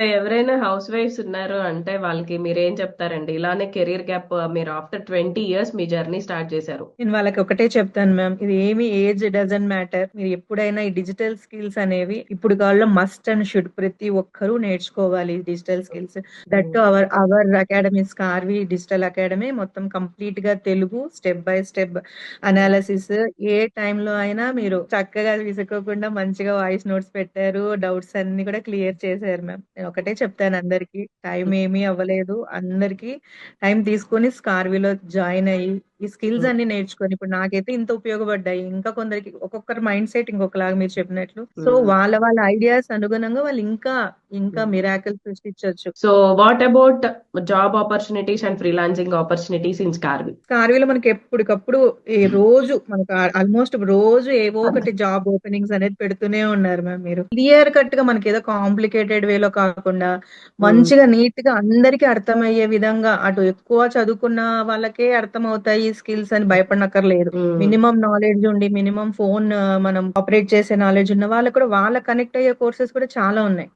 ఎవరైనా house wives ఉన్నారు అంటే వాళ్ళకి మీరేం చెప్తారండి? ఇలానే కెరియర్ గ్యాప్ మీరు ఆఫ్టర్ 20 ఇయర్స్ మీ జర్నీ స్టార్ట్ చేశారు. నేను వాళ్ళకి ఒకటే చెప్తాను మ్యామ్, ఇది ఏమి ఏజ్ డజంట్ మ్యాటర్. మీరు ఎప్పుడైనా ఈ డిజిటల్ స్కిల్స్ అనేవి ఇప్పుడు కాలంలో మస్ట్ అండ్ షుడ్ ప్రతి ఒక్కరూ నేర్చుకోవాలి డిజిటల్ స్కిల్స్. దట్ హ్మ్. Our our academies Karvy digital academy మొత్తం కంప్లీట్ గా తెలుగు స్టెప్ బై స్టెప్ హ్మ్. అనాలిసిస్. ఏ టైంలో అయినా మీరు చక్కగా విసుక్కోకుండా మంచిగా వాయిస్ నోట్స్ పెట్టారు, డౌట్స్ అన్ని కూడా క్లియర్ చేశారు మ్యామ్. నేను ఒకటే చెప్తాను అందరికి, టైం హ్మ్. ఏమీ అవ్వలేదు, అందరికి టైం తీసుకొని స్కార్వీలో జాయిన్ అయ్యి ఈ స్కిల్స్ హ్మ్. అన్ని నేర్చుకొని ఇప్పుడు నాకైతే ఇంత ఉపయోగపడ్డాయి. ఇంకా కొందరికి ఒక్కొక్కరి మైండ్ సెట్ ఇంకొకలాగా మీరు చెప్పినట్లు. సో హ్మ్. వాళ్ళ వాళ్ళ ఐడియాస్ అనుగుణంగా వాళ్ళు ఇంకా ఇంకా హ్మ్. మిరాకిల్ సృష్టించవచ్చు. So what about job opportunities and freelancing opportunities in Karvy? కార్వీలో మనకి ఎప్పటికప్పుడు ఈ రోజు మనకు ఆల్మోస్ట్ రోజు ఏవో ఒకటి జాబ్ ఓపెనింగ్స్ అనేది పెడుతూనే ఉన్నారు మ్యామ్. మీరు క్లియర్ కట్ గా మనకి ఏదో కాంప్లికేటెడ్ వేలో కాకుండా హ్మ్. మంచిగా నీట్ గా అందరికీ అర్థమయ్యే విధంగా, అటు ఎక్కువ చదువుకున్న వాళ్ళకే అర్థమవుతాయి ఈ స్కిల్స్ అని భయపడనక్కర్లేదు. హ్మ్. మినిమం నాలెడ్జ్ ఉండి మినిమం ఫోన్ మనం ఆపరేట్ చేసే నాలెడ్జ్ ఉన్న వాళ్ళకు కూడా వాళ్ళ కనెక్ట్ అయ్యే కోర్సెస్ కూడా చాలా ఉన్నాయి.